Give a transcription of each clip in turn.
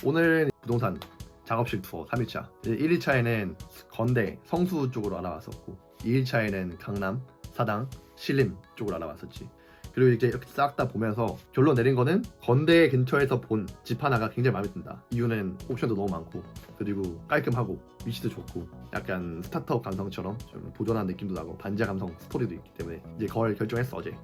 오늘은 부동산 작업실 투어 3일차. 1일차에는 건대, 성수 쪽으로 알아봤었고 2일차에는 강남, 사당, 신림 쪽으로 알아봤었지. 그리고 이제 이렇게 싹 다 보면서 결론 내린 거는 건대 근처에서 본 집 하나가 굉장히 마음에 든다. 이유는 옵션도 너무 많고 그리고 깔끔하고 위치도 좋고 약간 스타트업 감성처럼 좀 도전한 느낌도 나고 반지하 감성 스토리도 있기 때문에 이제 그걸 결정했어 어제.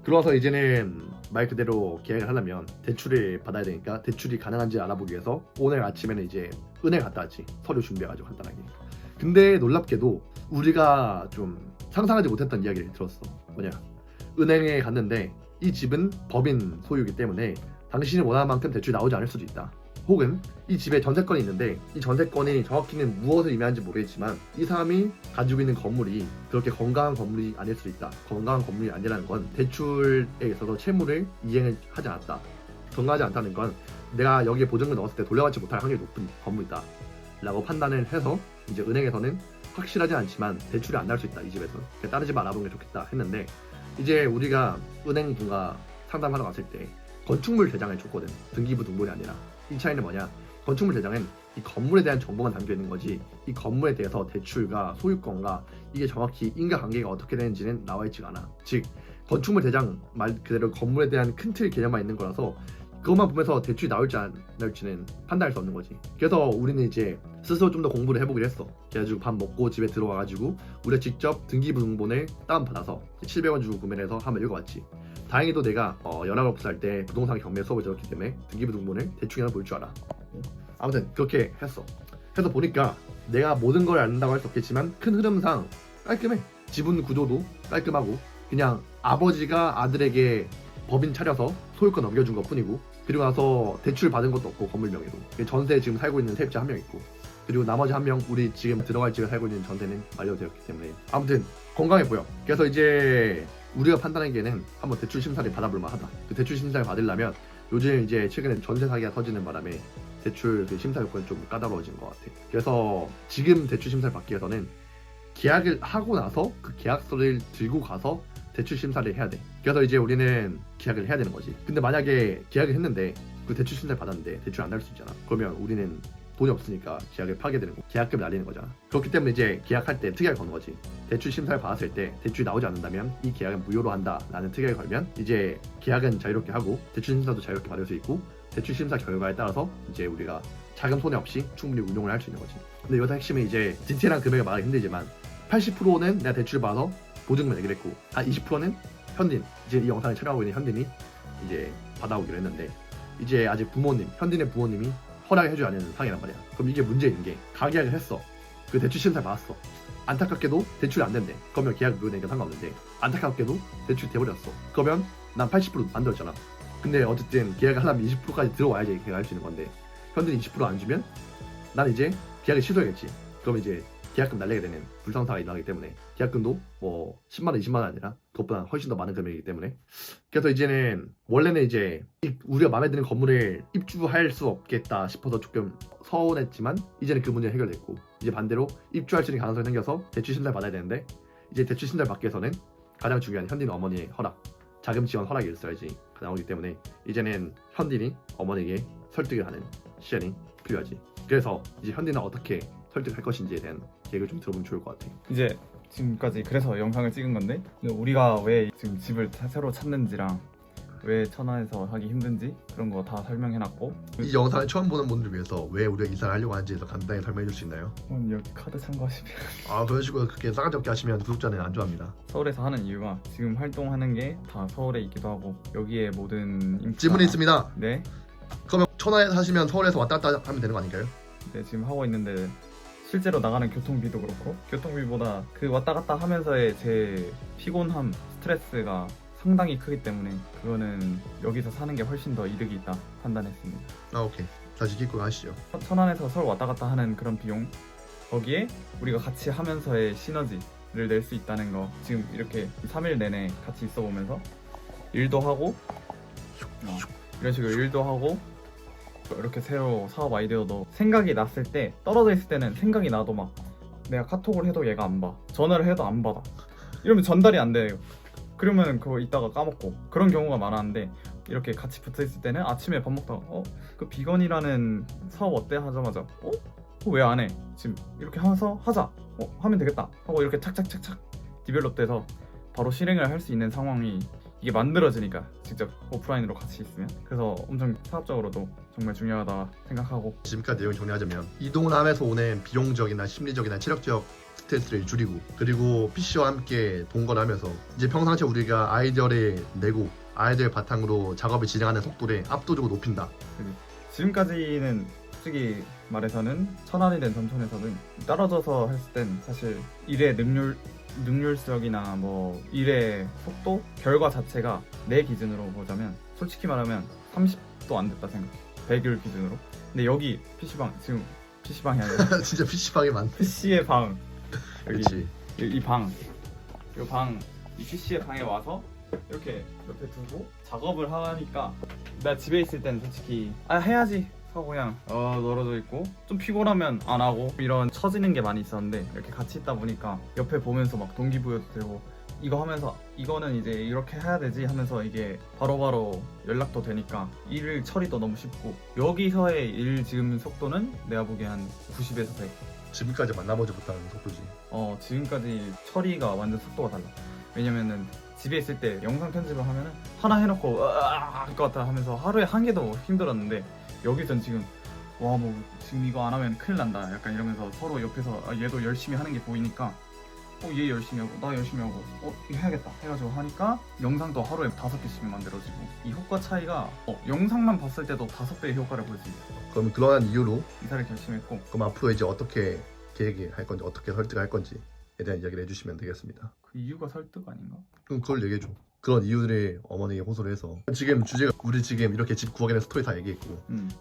그러서 이제는 말 그대로 계약을 하려면 대출을 받아야 되니까 대출이 가능한지 알아보기 위해서 오늘 아침에는 이제 은행 갔다 왔지. 서류 준비해가지고 간단하게. 근데 놀랍게도 우리가 좀 상상하지 못했던 이야기를 들었어. 뭐냐, 은행에 갔는데 이 집은 법인 소유이기 때문에 당신이 원하는 만큼 대출이 나오지 않을 수도 있다. 혹은 이 집에 전세권이 있는데 이 전세권이 정확히는 무엇을 의미하는지 모르겠지만 이 사람이 가지고 있는 건물이 그렇게 건강한 건물이 아닐 수도 있다. 건강한 건물이 아니라는 건 대출에 있어서 채무를 이행을 하지 않았다. 건강하지 않다는 건 내가 여기에 보증을 넣었을 때 돌려받지 못할 확률이 높은 건물이다 라고 판단을 해서 이제 은행에서는 확실하지 않지만 대출이 안 나올 수 있다. 이 집에서 다른 집 알아보는 게 좋겠다 했는데 이제 우리가 은행분과 상담하러 갔을 때 건축물 대장을 줬거든. 등기부 등본이 아니라. 이 차이는 뭐냐, 건축물 대장은 이 건물에 대한 정보가 담겨 있는 거지 이 건물에 대해서 대출과 소유권과 이게 정확히 인과관계가 어떻게 되는지는 나와 있지가 않아. 즉 건축물 대장 말 그대로 건물에 대한 큰 틀 개념만 있는 거라서 그것만 보면서 대출이 나올지 안 나올지는 판단할 수 없는 거지. 그래서 우리는 이제 스스로 좀 더 공부를 해보기로 했어. 그래가지고 밥 먹고 집에 들어와가지고 우리가 직접 등기부 등본을 다운받아서 700원 주고 구매를 해서 한번 읽어봤지. 다행히도 내가 연합업소 할 때 부동산 경매 수업을 들었기 때문에 등기부 등본을 대충이나 볼 줄 알아. 아무튼 그렇게 했어. 해서 보니까 내가 모든 걸 안다고 할 수 없겠지만 큰 흐름상 깔끔해. 지분 구조도 깔끔하고 그냥 아버지가 아들에게 법인 차려서 소유권 넘겨준 것 뿐이고 그리고 나서 대출 받은 것도 없고 건물 명의로 전세 지금 살고 있는 세입자 한 명 있고 그리고 나머지 한 명 우리 지금 들어갈 집에 살고 있는 전세는 완료되었기 때문에 아무튼 건강해 보여. 그래서 이제 우리가 판단하기에는 한번 대출 심사를 받아볼 만하다. 그 대출 심사를 받으려면 요즘 이제 최근에 전세 사기가 터지는 바람에 대출 그 심사 요건이 좀 까다로워진 것 같아. 그래서 지금 대출 심사를 받기 위해서는 계약을 하고 나서 그 계약서를 들고 가서 대출 심사를 해야 돼. 그래서 이제 우리는 계약을 해야 되는 거지. 근데 만약에 계약을 했는데 그 대출 심사를 받았는데 대출 안 날 수 있잖아. 그러면 우리는 돈이 없으니까 계약을 파괴되는 거, 계약금을 날리는 거잖아. 그렇기 때문에 이제 계약할 때 특약을 거는 거지. 대출 심사를 받았을 때 대출이 나오지 않는다면 이 계약은 무효로 한다 라는 특약을 걸면 이제 계약은 자유롭게 하고 대출 심사도 자유롭게 받을 수 있고 대출 심사 결과에 따라서 이제 우리가 자금 손해 없이 충분히 운용을 할 수 있는 거지. 근데 여기서 핵심은 이제 디테일한 금액을 말하기 힘들지만 80%는 내가 대출을 받아서 보증금 내기로 했고 20%는 현딘, 이제 이 영상을 촬영하고 있는 현딘이 이제 받아오기로 했는데 이제 아직 부모님, 현딘의 부모님이 허락을 해줘야 하는 상황이란 말이야. 그럼 이게 문제 있는 게 가계약을 했어. 그 대출 심사를 받았어. 안타깝게도 대출이 안 된대. 그러면 계약 무효되니까 상관없는데 안타깝게도 대출이 돼버렸어. 그러면 난 80% 만들었잖아. 근데 어쨌든 계약을 하려면 20%까지 들어와야지 계약할 수 있는 건데 현딘이 20%안 주면 난 이제 계약을 취소해야겠지. 그러면 이제 계약금 날리게 되는 불상사가 일어나기 때문에 계약금도 뭐 10만원, 20만원 아니라 그것보다 훨씬 더 많은 금액이기 때문에 그래서 이제는 원래는 이제 우리가 마음에 드는 건물을 입주할 수 없겠다 싶어서 조금 서운했지만 이제는 그 문제는 해결됐고 이제 반대로 입주할 수 있는 가능성이 생겨서 대출 심사를 받아야 되는데 이제 대출 심사를 받기 위해서는 가장 중요한 현딘 어머니의 허락, 자금 지원 허락이 있어야지 나오기 때문에 이제는 현딘이 어머니에게 설득을 하는 시간이 필요하지. 그래서 이제 현딘은 어떻게 설득할 것인지에 대한 계획을 좀 들어보면 좋을 것 같아. 이제 지금까지 그래서 영상을 찍은 건데 우리가 왜 지금 집을 새로 찾는지랑 왜 천안에서 하기 힘든지 그런 거 다 설명해놨고 이 영상을 처음 보는 분들을 위해서 왜 우리가 이사를 하려고 하는지 더 간단히 설명해 줄 수 있나요? 여기 카드 참고하시면 그런 식으로 그렇게 싸가지 없게 하시면 구독자는 안 좋아합니다. 서울에서 하는 이유가 지금 활동하는 게 다 서울에 있기도 하고 여기에 모든 인프라... 질문이 있습니다. 네? 그러면 천안에 사시면 서울에서 왔다 갔다 하면 되는 거 아닌가요? 네, 지금 하고 있는데 실제로 나가는 교통비도 그렇고 교통비보다 그 왔다 갔다 하면서의 제 피곤함, 스트레스가 상당히 크기 때문에 그거는 여기서 사는 게 훨씬 더 이득이 있다 판단했습니다. 오케이. 다시 딛고 가시죠. 천안에서 서울 왔다 갔다 하는 그런 비용 거기에 우리가 같이 하면서의 시너지를 낼 수 있다는 거 지금 이렇게 3일 내내 같이 있어 보면서 일도 하고 이런 식으로 일도 하고 이렇게 새로 사업 아이디어도 생각이 났을 때 떨어져 있을 때는 생각이 나도 막 내가 카톡을 해도 얘가 안 봐, 전화를 해도 안 받아, 이러면 전달이 안 돼요. 그러면 그거 이따가 까먹고 그런 경우가 많았는데 이렇게 같이 붙어 있을 때는 아침에 밥 먹다가 그 비건이라는 사업 어때? 하자마자 왜 안 해? 지금 이렇게 하면서 하자. 하면 되겠다. 하고 이렇게 착착착착 디벨롭돼서 바로 실행을 할 수 있는 상황이 이게 만들어지니까 직접 오프라인으로 같이 있으면 그래서 엄청 사업적으로도 정말 중요하다 생각하고 지금까지 내용 정리하자면 이동을 하면서 오는 비용적이나 심리적이나 체력적 스트레스를 줄이고 그리고 PC와 함께 동거를 하면서 이제 평상시에 우리가 아이디어를 내고 아이디어를 바탕으로 작업을 진행하는 속도를 압도적으로 높인다. 지금까지는 솔직히 말해서는 천안이든 전천에서는 떨어져서 했을 땐 사실 일의 능률성이나 뭐 일의 속도, 결과 자체가 내 기준으로 보자면 솔직히 말하면 30도 안 됐다 생각해. 100일 기준으로. 근데 여기 PC방 지금 PC방이 아니라 진짜 PC방이 많네. PC의 방 여기 그렇지. 이 PC의 방에 와서 이렇게 옆에 두고 작업을 하니까 나 집에 있을 땐 솔직히 해야지 하고 그냥 널어져 있고 좀 피곤하면 안 하고 이런 처지는 게 많이 있었는데 이렇게 같이 있다 보니까 옆에 보면서 막 동기부여도 되고 이거 하면서 이거는 이제 이렇게 해야 되지 하면서 이게 바로바로 연락도 되니까 일 처리도 너무 쉽고 여기서의 일 지금 속도는 내가 보기에 한 90에서 100. 지금까지 만나보지 못하는 속도지. 지금까지 처리가 완전 속도가 달라. 왜냐면은 집에 있을 때 영상 편집을 하면은 하나 해놓고 할 것 같다 하면서 하루에 한 개도 힘들었는데 여기선 지금 뭐 지금 이거 안 하면 큰일 난다 약간 이러면서 서로 옆에서 얘도 열심히 하는 게 보이니까 얘 열심히 하고 나 열심히 하고 이거 해야겠다 해가지고 하니까 영상도 하루에 5개씩 만들어지고 이 효과 차이가 영상만 봤을 때도 5배의 효과를 볼 수 있어요. 그럼 그러한 이유로 이사를 결심했고 그럼 앞으로 이제 어떻게 계획할 건지 어떻게 설득할 건지에 대한 이야기를 해주시면 되겠습니다. 그 이유가 설득 아닌가? 그럼 그걸 얘기해줘. 그런 이유들을 어머니에게 호소를 해서 지금 주제가 우리 지금 이렇게 집 구하게 된 스토리 다 얘기했고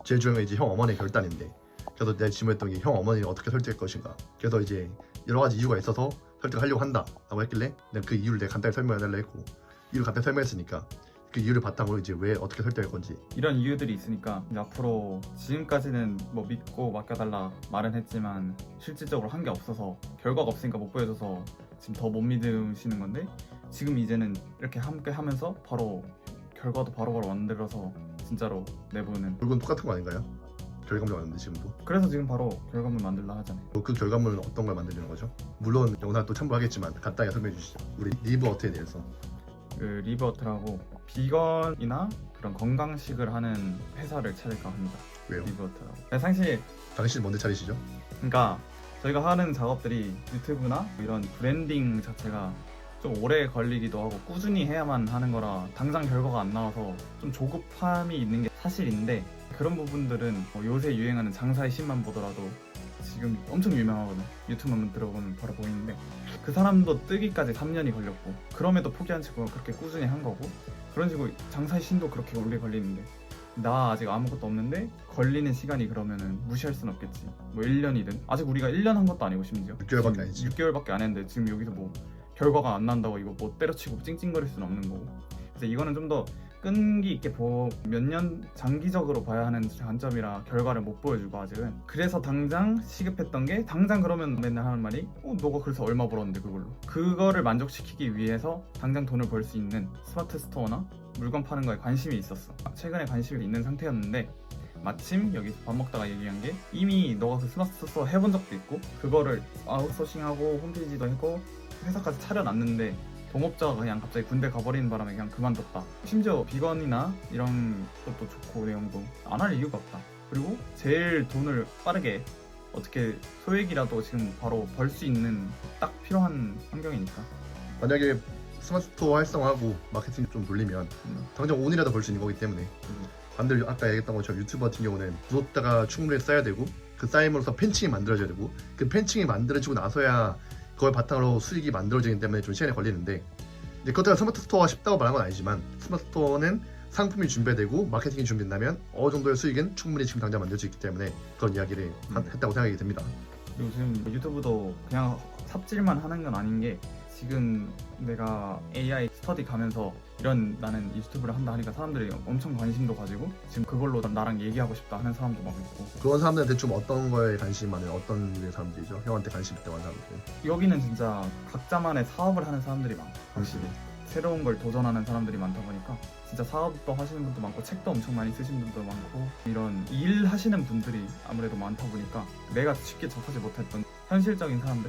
제일 중요한 게 이제 형 어머니의 결단인데 그래서 내가 질문했던 게 형 어머니를 어떻게 설득할 것인가. 그래서 이제 여러 가지 이유가 있어서 설득하려고 한다라고 했길래 내가 그 이유를 내가 간단히 설명해달라 했고 이유를 간단히 설명했으니까 그 이유를 바탕으로 이제 왜 어떻게 설득할 건지 이런 이유들이 있으니까 이제 앞으로 지금까지는 뭐 믿고 맡겨달라 말은 했지만 실질적으로 한 게 없어서 결과가 없으니까 못 보여줘서 지금 더 못 믿으시는 건데 지금 이제는 이렇게 함께 하면서 바로 결과도 바로바로 만들어서 진짜로 내보는 결국은 똑같은 거 아닌가요? 결과물 왔는데 지금도 그래서 지금 바로 결과물 만들라 하잖아요. 그 결과물은 어떤 걸 만들려는 거죠? 물론 영상 또 첨부하겠지만 간단히 설명해 주시죠. 우리 리브어트에 대해서. 그 리버트라고 비건이나 그런 건강식을 하는 회사를 차릴까 합니다. 왜요? 리버트라고. 사실 당신 뭔데 차리시죠? 그러니까 저희가 하는 작업들이 유튜브나 이런 브랜딩 자체가 좀 오래 걸리기도 하고 꾸준히 해야만 하는 거라 당장 결과가 안 나와서 좀 조급함이 있는 게 사실인데 그런 부분들은 요새 유행하는 장사의 신만 보더라도 지금 엄청 유명하거든. 유튜브만 들어보면 바로 보이는데 그 사람도 뜨기까지 3년이 걸렸고 그럼에도 포기한 채고 그렇게 꾸준히 한 거고 그런 식으로 장사의 신도 그렇게 오래 걸리는데 나 아직 아무것도 없는데 걸리는 시간이 그러면은 무시할 순 없겠지. 뭐 1년이든 아직 우리가 1년 한 것도 아니고 심지어 6개월밖에 아니지. 6개월밖에 안 했는데 지금 여기서 뭐 결과가 안 난다고 이거 뭐 때려치고 찡찡거릴 수는 없는 거고 그래서 이거는 좀 더 끈기 있게 몇 년 장기적으로 봐야 하는 관점이라 결과를 못 보여주고 아직은 그래서 당장 시급했던 게 당장 그러면 맨날 하는 말이 너가 그래서 얼마 벌었는데 그거를 만족시키기 위해서 당장 돈을 벌 수 있는 스마트 스토어나 물건 파는 거에 관심이 있었어. 최근에 관심이 있는 상태였는데 마침 여기서 밥 먹다가 얘기한 게 이미 너가 그 스마트 스토어 해본 적도 있고 그거를 아웃소싱하고 홈페이지도 했고 회사까지 차려놨는데 동업자가 그냥 갑자기 군대 가버리는 바람에 그냥 그만뒀다. 심지어 비건이나 이런 것도 좋고 내용도 안 할 이유가 없다. 그리고 제일 돈을 빠르게 어떻게 소액이라도 지금 바로 벌 수 있는 딱 필요한 환경이니까. 만약에 스마트 스토어 활성화하고 마케팅 좀 돌리면 당장 오늘이라도 벌 수 있는 거기 때문에 반대로 아까 얘기했던 것처럼 유튜브 같은 경우는 구독자가 충분히 쌓여야 되고 그 쌓임으로써 팬층이 만들어져야 되고 그 팬층이 만들어지고 나서야 그걸 바탕으로 수익이 만들어지기 때문에 좀 시간이 걸리는데 이제 그렇다고 스마트 스토어가 쉽다고 말한 건 아니지만 스마트 스토어는 상품이 준비되고 마케팅이 준비된다면 어느 정도의 수익은 충분히 지금 당장 만들 수 있기 때문에 그런 이야기를 했다고 생각이 듭니다. 그리고 지금 유튜브도 그냥 삽질만 하는 건 아닌 게 지금 내가 AI 스터디 가면서 이런 나는 유튜브를 한다 하니까 사람들이 엄청 관심도 가지고 지금 그걸로 나랑 얘기하고 싶다 하는 사람도 막 있고 그런 사람들한테 좀 어떤 거에 관심이 많은 어떤 류의 사람들이죠? 형한테 관심 있다고 하는 사람들. 여기는 진짜 각자만의 사업을 하는 사람들이 많아 확실히 새로운 걸 도전하는 사람들이 많다 보니까 진짜 사업도 하시는 분도 많고 책도 엄청 많이 쓰신 분도 많고 이런 일 하시는 분들이 아무래도 많다 보니까 내가 쉽게 접하지 못했던 현실적인 사람들,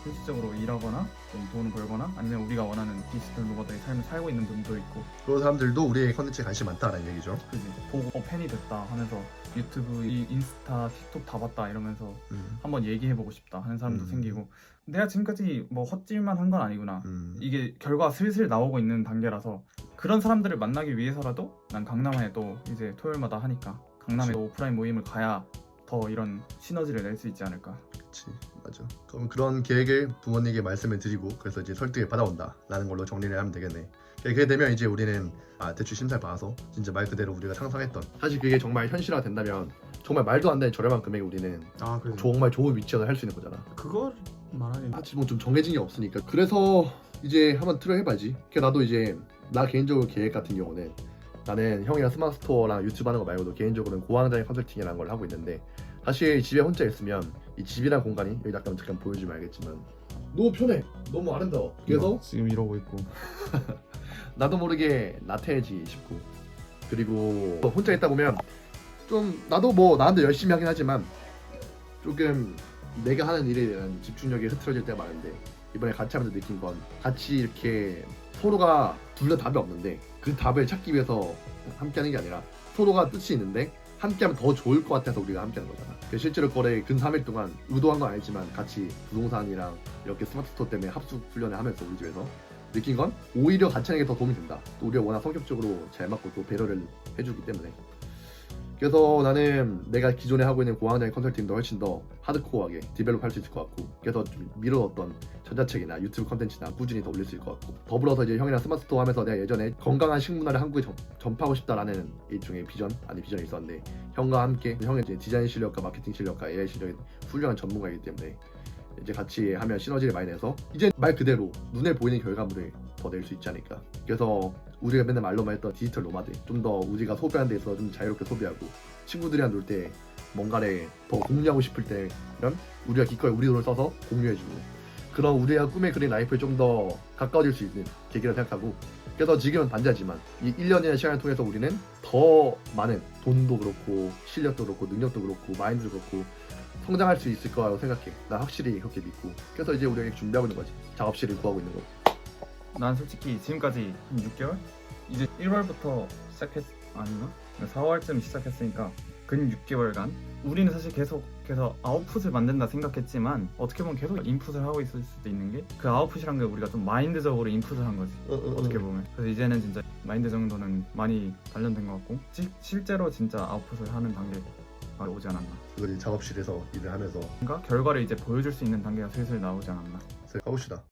현실적으로 일하거나 좀 돈을 벌거나 아니면 우리가 원하는 디지털 노마드의 삶을 살고 있는 분도 있고 그런 사람들도 우리의 컨텐츠에 관심이 많다라는 얘기죠. 그지 보고 팬이 됐다 하면서 유튜브, 인스타, 틱톡 다 봤다 이러면서 한번 얘기해보고 싶다 하는 사람도 생기고 내가 지금까지 뭐 헛질만 한 건 아니구나 이게 결과가 슬슬 나오고 있는 단계라서 그런 사람들을 만나기 위해서라도 난 강남에 또 이제 토요일마다 하니까 강남에 또 오프라인 모임을 가야 더 이런 시너지를 낼 수 있지 않을까. 그렇지, 맞아. 그럼 그런 계획을 부모님께 말씀을 드리고 그래서 이제 설득을 받아온다라는 걸로 정리를 하면 되겠네. 그렇게 되면 이제 우리는 대출 심사를 받아서 진짜 말 그대로 우리가 상상했던 사실 그게 정말 현실화 된다면 정말 말도 안 되는 저렴한 금액에 우리는 그래. 정말 좋은 위치에서 할 수 있는 거잖아. 그걸 말하긴 사실 뭐 좀 정해진 게 없으니까 그래서 이제 한번 트라이 해봐야지. 그래서 나도 이제 나 개인적으로 계획 같은 경우는 나는 형이랑 스마트 스토어랑 유튜브 하는 거 말고도 개인적으로는 고황장애 컨설팅이라는 걸 하고 있는데 사실 집에 혼자 있으면 이 집이란 공간이 여기 잠깐 보여주면 알겠지만 너무 편해, 너무 아름다워. 그래서 지금 이러고 있고 나도 모르게 나태해지 싶고 그리고 혼자 있다 보면 좀 나도 뭐 나한테 열심히 하긴 하지만 조금 내가 하는 일에 대한 집중력이 흐트러질 때가 많은데 이번에 같이 하면서 느낀 건 같이 이렇게 서로가 둘 다 답이 없는데 그 답을 찾기 위해서 함께 하는 게 아니라 서로가 뜻이 있는데 함께하면 더 좋을 것 같아서 우리가 함께하는 거잖아. 실제로 거래 근 3일 동안 의도한 건 아니지만 같이 부동산이랑 이렇게 스마트 스토어 때문에 합숙 훈련을 하면서 우리 집에서 느낀 건 오히려 같이 하는 게 더 도움이 된다. 또 우리가 워낙 성격적으로 잘 맞고 또 배려를 해주기 때문에 그래서 나는 내가 기존에 하고 있는 고황장애 컨설팅도 훨씬 더 하드코어하게 디벨롭 할 수 있을 것 같고 그래서 좀 미뤄뒀던 전자책이나 유튜브 컨텐츠나 꾸준히 더 올릴 수 있을 것 같고 더불어서 이제 형이랑 스마트 스토어 하면서 내가 예전에 건강한 식문화를 한국에 전파하고 싶다라는 일종의 비전이 있었는데 형과 함께 형의 이제 디자인 실력과 마케팅 실력과 AI 실력이 훌륭한 전문가이기 때문에 이제 같이 하면 시너지를 많이 내서 이제 말 그대로 눈에 보이는 결과물을 더 낼 수 있지 않을까. 그래서 우리가 맨날 말로만 했던 디지털 노마드 좀 더 우리가 소비하는 데 있어서 좀 자유롭게 소비하고 친구들이랑 놀 때 뭔가를 더 공유하고 싶을 때 이런 우리가 기꺼이 우리 돈을 써서 공유해주고 그런 우리가 꿈에 그린 라이프에 좀 더 가까워질 수 있는 계기라 생각하고 그래서 지금은 반자지만 이 1년이라는 시간을 통해서 우리는 더 많은 돈도 그렇고 실력도 그렇고 능력도 그렇고 마인드도 그렇고 성장할 수 있을 거라고 생각해. 나 확실히 그렇게 믿고 그래서 이제 우리가 준비하고 있는 거지. 작업실을 구하고 있는 거고. 난 솔직히 지금까지 한 6개월? 이제 1월부터 아닌가? 4월쯤 시작했으니까 근 6개월간 우리는 사실 계속해서 아웃풋을 만든다 생각했지만 어떻게 보면 계속 인풋을 하고 있을 수도 있는 게 그 아웃풋이란 게 우리가 좀 마인드적으로 인풋을 한 거지. 어떻게 보면 그래서 이제는 진짜 마인드 정도는 많이 단련된 것 같고 실제로 진짜 아웃풋을 하는 단계가 오지 않았나. 그걸 작업실에서 일을 하면서 그러니까 결과를 이제 보여줄 수 있는 단계가 슬슬 나오지 않았나. 가봅시다.